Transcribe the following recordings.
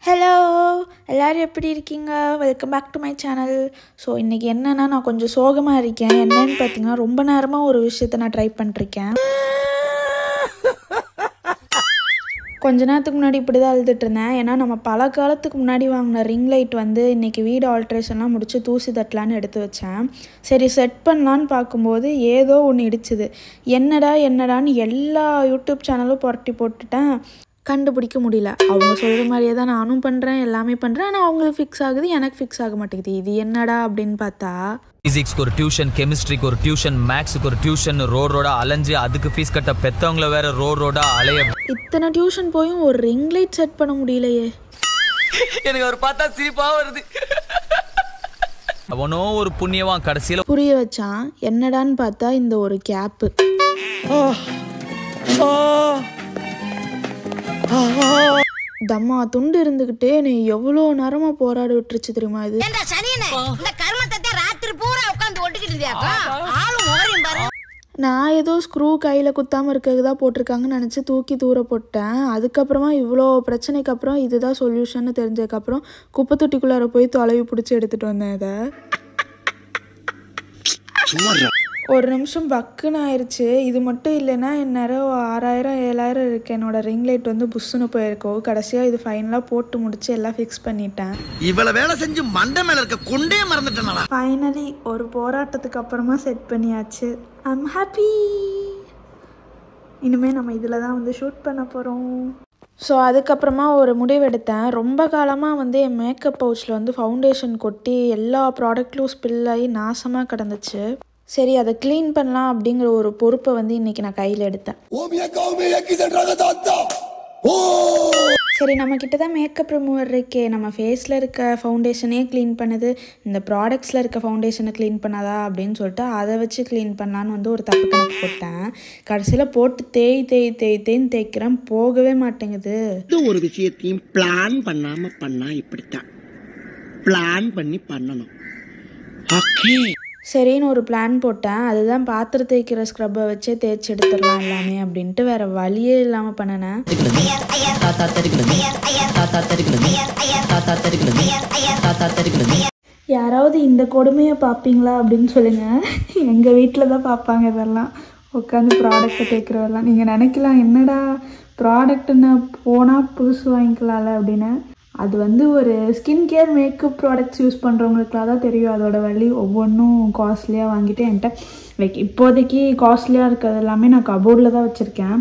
Hello எல்லோரும் எப்படி இருக்கீங்க? Welcome back to my channel. So இன்றைக்கி என்னென்னா நான் கொஞ்சம் சோகமாக இருக்கேன். என்னன்னு பார்த்தீங்கன்னா ரொம்ப நேரமாக ஒரு விஷயத்தை நான் ட்ரை பண்ணிருக்கேன். கொஞ்ச நேரத்துக்கு முன்னாடி இப்படி தான் அழுதுட்டு இருந்தேன். ஏன்னா நம்ம பல காலத்துக்கு முன்னாடி வாங்கின ரிங் லைட் வந்து இன்றைக்கி வீடு ஆல்ட்ரேஷன்லாம் முடித்து தூசி தட்டலான்னு எடுத்து வச்சேன். சரி செட் பண்ணலான்னு பார்க்கும்போது ஏதோ ஒன்று இடிச்சுது. என்னடான்னு எல்லா யூடியூப் சேனலும் புரட்டி போட்டுட்டேன். கண்டுபிடிக்க முடியல. அவங்க சொல்கிற மாதிரியே தான் நானும் பண்ணுறேன், எல்லாமே பண்ணுறேன். ஆனால் அவங்களுக்கு ஃபிக்ஸ் ஆகுது, எனக்கு ஃபிக்ஸ் ஆக மாட்டேங்குது. இது என்னடா அப்படின்னு பார்த்தா, ஃபிசிக்ஸ்க்கு ஒரு டியூஷன், கெமிஸ்ட்ரிக்கு ஒரு டியூஷன், மேக்ஸுக்கு ஒரு டியூஷன், ரோடா அலைஞ்சு அதுக்கு ஃபீஸ் கட்ட பெற்றவங்கள வேற ரோடா அலைய. இத்தனை டியூஷன் போயும் ஒரு ரிங் லைட் செட் பண்ண முடியலையே. எனக்கு அவர் பார்த்தா சிரிப்பா வருது. அவனோ ஒரு புண்ணியவான் கடைசியில் புரிய வச்சான். என்னடான்னு பார்த்தா இந்த ஒரு கேப்பு. தம்மா துண்டு இருந்துகிட்டே நீ எவ்வளோ நேரமா போராட விட்டுருச்சு தெரியுமா? இது நான் ஏதோ ஸ்க்ரூ கையில் குத்தாமல் இருக்கிறது தான் போட்டிருக்காங்கன்னு நினச்சி தூக்கி தூர போட்டேன். அதுக்கப்புறமா இவ்வளோ பிரச்சனைக்கு அப்புறம் இதுதான் சொல்யூஷன் தெரிஞ்சதுக்கப்புறம் குப்பை தொட்டிக்குள்ளார போய் தொலைவி பிடிச்சி எடுத்துகிட்டு வந்தேன். இதை ஒரு நிமிஷம் பக்குன்னு ஆயிடுச்சு. இது மட்டும் இல்லைன்னா இந்நேரம் 6000 7000 இருக்குது. என்னோட ரிங் லைட் வந்து புஷ்ஷுன்னு போயிருக்கோம். கடைசியாக இது ஃபைனலாக போட்டு முடிச்சு எல்லாம் ஃபிக்ஸ் பண்ணிட்டேன். இவ்வளோ வேலை செஞ்சு மண்டை மேலே இருக்க கொண்டே மறந்துட்டேன். ஃபைனலி ஒரு போராட்டத்துக்கு அப்புறமா செட் பண்ணியாச்சு. I'm happy. இனிமேல் நம்ம இதில் தான் வந்து ஷூட் பண்ண போகிறோம். ஸோ அதுக்கப்புறமா ஒரு முடிவெடுத்தேன். ரொம்ப காலமாக வந்து என் மேக்கப் பவுச்சில் வந்து ஃபவுண்டேஷன் கொட்டி எல்லா ப்ராடக்ட்லும் ஸ்பில் ஆகி நாசமாக கிடந்துச்சு. சரி அதை க்ளீன் பண்ணலாம் அப்படிங்கிற ஒரு பொறுப்பை வந்து இன்றைக்கி நான் கையில் எடுத்தேன். சரி நம்மக்கிட்ட தான் மேக்கப் ரிமூவர் இருக்கே, நம்ம ஃபேஸில் இருக்க ஃபவுண்டேஷனே க்ளீன் பண்ணுது, இந்த ப்ராடக்ட்ஸில் இருக்க ஃபவுண்டேஷனை க்ளீன் பண்ணாதா அப்படின்னு சொல்லிட்டு அதை வச்சு க்ளீன் பண்ணலான்னு வந்து ஒரு தப்பு கணக்கு போட்டேன். கடைசியில் போட்டு தேய்ன்னு தேய்க்கிறேன், போகவே மாட்டேங்குது. ஒரு விஷயத்தையும் பிளான் பண்ணாமல் பண்ணால் இப்படித்தான் பிளான் பண்ணி பண்ணணும். ஓகே சரின்னு ஒரு பிளான் போட்டேன். அதுதான் பாத்திரம் தேய்க்கிற ஸ்க்ரப்பை வச்சே தேய்ச்சி எடுத்துடலாம் எல்லாமே அப்படின்ட்டு வேறு வழியே இல்லாமல் பண்ணினேன். யாராவது இந்த கொடுமையை பார்ப்பீங்களா அப்படின்னு சொல்லுங்கள். எங்கள் வீட்டில் தான் பார்ப்பாங்க இதெல்லாம், உட்காந்து ப்ராடக்டை தேய்க்கிறதெல்லாம். நீங்கள் நினைக்கலாம் என்னடா ப்ராடக்ட்டுன்னு போனால் புதுசு வாங்கிக்கலாம்ல அப்படின்னு. அது வந்து ஒரு skin care makeup products use பண்ணுறவங்களுக்குலாம் தான் தெரியும் அதோட வழி. ஒவ்வொன்றும் காஸ்ட்லியாக வாங்கிட்டு என்கிட்ட இப்போதைக்கு காஸ்ட்லியாக இருக்கிறது எல்லாமே நான் கபோர்டில் தான் வச்சுருக்கேன்.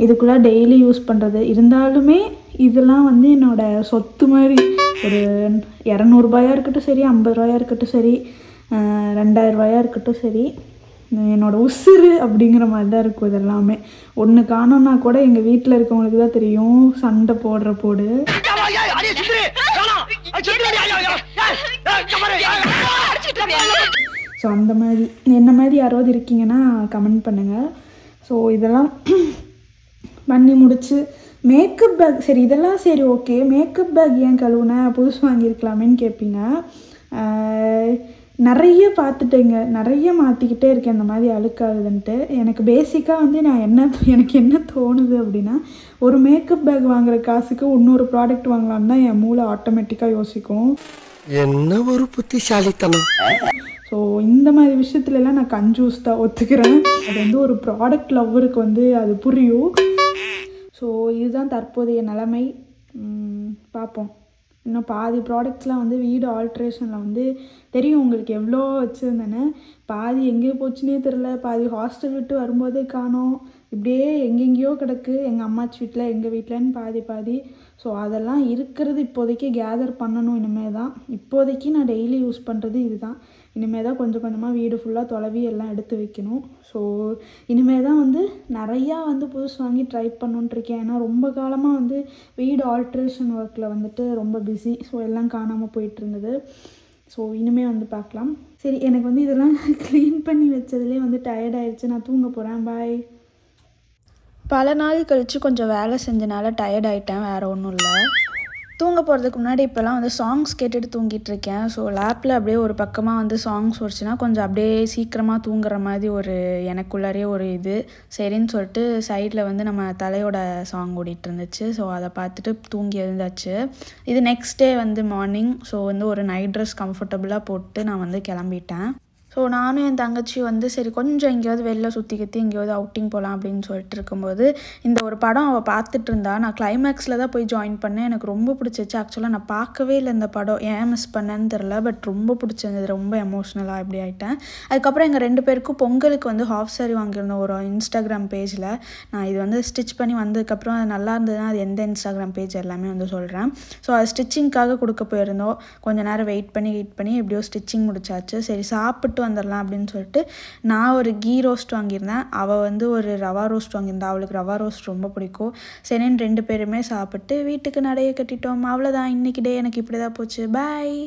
இதுக்குள்ளே டெய்லி யூஸ் பண்ணுறது. இருந்தாலுமே இதெல்லாம் வந்து என்னோடய சொத்து மாதிரி. ஒரு 200 ரூபாயாக இருக்கட்டும் சரி, 50 ரூபாயாக இருக்கட்டும் சரி, 2000 ரூபாயாக இருக்கட்டும் சரி, என்னோடய உசுறு அப்படிங்கிற மாதிரி தான் இருக்கும். இதெல்லாமே ஒன்று காணோன்னா கூட எங்கள் வீட்டில் இருக்கவங்களுக்கு தான் தெரியும். சண்டை போடுற போடு. ஸோ அந்த மாதிரி என்ன மாதிரி யாராவது இருக்கீங்கன்னா கமெண்ட் பண்ணுங்கள். ஸோ இதெல்லாம் பண்ணி முடிச்சு மேக்கப் பேக் சரி இதெல்லாம் சரி ஓகே, மேக்கப் பேக் ஏன் கழுவுனேன், புதுசு வாங்கியிருக்கலாமேன்னு கேட்பீங்க. நிறைய பார்த்துட்டேங்க, நிறைய மாற்றிக்கிட்டே இருக்கேன் இந்த மாதிரி அழுக்காகுதுன்ட்டு. எனக்கு பேசிக்காக வந்து எனக்கு என்ன தோணுது அப்படின்னா, ஒரு மேக்கப் பேக் வாங்குகிற காசுக்கு இன்னொரு ப்ராடக்ட் வாங்கலான்னு தான் என் மூளை ஆட்டோமேட்டிக்காக யோசிக்கும். என்ன ஒரு புத்திசாலித்தனம். ஸோ இந்த மாதிரி விஷயத்துலலாம் நான் கன்ஜூஸ் தான், ஒத்துக்கிறேன். அது வந்து ஒரு ப்ராடக்ட் லவ்வருக்கு வந்து அது புரியும். ஸோ இதுதான் தற்போதைய நிலைமை. பார்ப்போம். இன்னும் பாதி ப்ராடக்ட்ஸ்லாம் வந்து வீடு ஆல்ட்ரேஷனில் வந்து தெரியும் உங்களுக்கு எவ்வளோ வச்சுருந்தேன்னு. பாதி எங்கேயோ போச்சுன்னே தெரில. பாதி ஹாஸ்டல் விட்டு வரும்போதே காணோம். இப்படியே எங்கெங்கேயோ கிடக்கு, எங்கள் அம்மாச்சி வீட்டில் எங்கள் வீட்டிலன்னு பாதி. ஸோ அதெல்லாம் இருக்கிறது இப்போதைக்கு கேதர் பண்ணணும். இனிமேல் தான் இப்போதைக்கு நான் டெய்லி யூஸ் பண்ணுறது இதுதான். இனிமேல் தான் கொஞ்சம் கொஞ்சமாக வீடு ஃபுல்லாக தொலைவி எல்லாம் எடுத்து வைக்கணும். ஸோ இனிமேல் தான் வந்து நிறையா வந்து புதுசு வாங்கி ட்ரை பண்ணணுன்ட்ருக்கேன். ஏன்னா ரொம்ப காலமாக வந்து வீடு ஆல்ட்ரேஷன் ஒர்க்கில் வந்துட்டு ரொம்ப பிஸி. ஸோ எல்லாம் காணாமல் போயிட்டு இருந்தது. ஸோ இனிமேல் வந்து பார்க்கலாம். சரி எனக்கு வந்து இதெல்லாம் க்ளீன் பண்ணி வச்சதுலேயே வந்து டயர்ட் ஆயிடுச்சு. நான் தூங்க போகிறேன். பாய். பல நாள் கழித்து கொஞ்சம் வேலை செஞ்சனால டயர்ட் ஆகிட்டேன், வேறு ஒன்றும் இல்லை. தூங்க போகிறதுக்கு முன்னாடி இப்போலாம் வந்து சாங்ஸ் கேட்டுட்டு தூங்கிட்டு இருக்கேன். ஸோ லேப்பில் அப்படியே ஒரு பக்கமாக வந்து சாங்ஸ் வச்சுன்னா கொஞ்சம் அப்படியே சீக்கிரமாக தூங்குற மாதிரி ஒரு எனக்குள்ளாரே ஒரு இது சரின்னு சொல்லிட்டு சைடில் வந்து நம்ம தலையோட சாங் ஓடிட்டு இருந்துச்சு. ஸோ அதை பார்த்துட்டு தூங்கி எழுந்தாச்சு. இது நெக்ஸ்ட் டே வந்து மார்னிங். ஸோ வந்து ஒரு நைட் ட்ரெஸ் கம்ஃபர்டபுளாக போட்டு நான் வந்து கிளம்பிட்டேன். ஸோ நானும் என் தங்கச்சி வந்து சரி கொஞ்சம் எங்கேயாவது வெளில சுற்றிக்கிட்டு எங்கேயாவது அவுட்டிங் போகலாம் அப்படின்னு சொல்லிட்டு இருக்கும்போது இந்த ஒரு படம் அவள் பார்த்துட்டு இருந்தா. நான் கிளைமேக்ஸில் தான் போய் ஜாயின் பண்ணேன். எனக்கு ரொம்ப பிடிச்சிச்சு. ஆக்சுவலாக நான் பார்க்கவே இல்லை இந்த படம், ஏன் மிஸ் பண்ணேன்னு தெரில. பட் ரொம்ப பிடிச்சிருந்தது, ரொம்ப எமோஷ்னலாக இப்படி ஆகிட்டேன். அதுக்கப்புறம் எங்கள் 2 பேருக்கும் பொங்கலுக்கு வந்து ஹாஃப் சாரி வாங்கியிருந்தோம் ஒரு இன்ஸ்டாகிராம் பேஜில். நான் இது வந்து ஸ்டிச் பண்ணி வந்ததுக்கப்புறம் அது நல்லா இருந்ததுன்னா அது எந்த இன்ஸ்டாகிராம் பேஜ் எல்லாமே வந்து சொல்கிறேன். ஸோ அது ஸ்டிச்சிங்க்காக கொடுக்க போயிருந்தோம். கொஞ்சம் நேரம் வெயிட் பண்ணி எப்படியோ ஸ்டிச்சிங் முடிச்சாச்சு. சரி சாப்பிட்டு வந்துடலாம் அப்படின்னு சொல்லிட்டு நான் ஒரு கீ ரோஸ்ட் வாங்கியிருந்தேன். அவள் வந்து ஒரு ரவா ரோஸ்ட் வாங்கியிருந்தா. அவளுக்கு ரவா ரோஸ்ட் ரொம்ப பிடிக்கும். சரின்னு 2 பேருமே சாப்பிட்டு வீட்டுக்கு நடைய கட்டிட்டோம். அவ்வளோதான், இன்னைக்கு டே எனக்கு இப்படி தான் போச்சு. பாய்.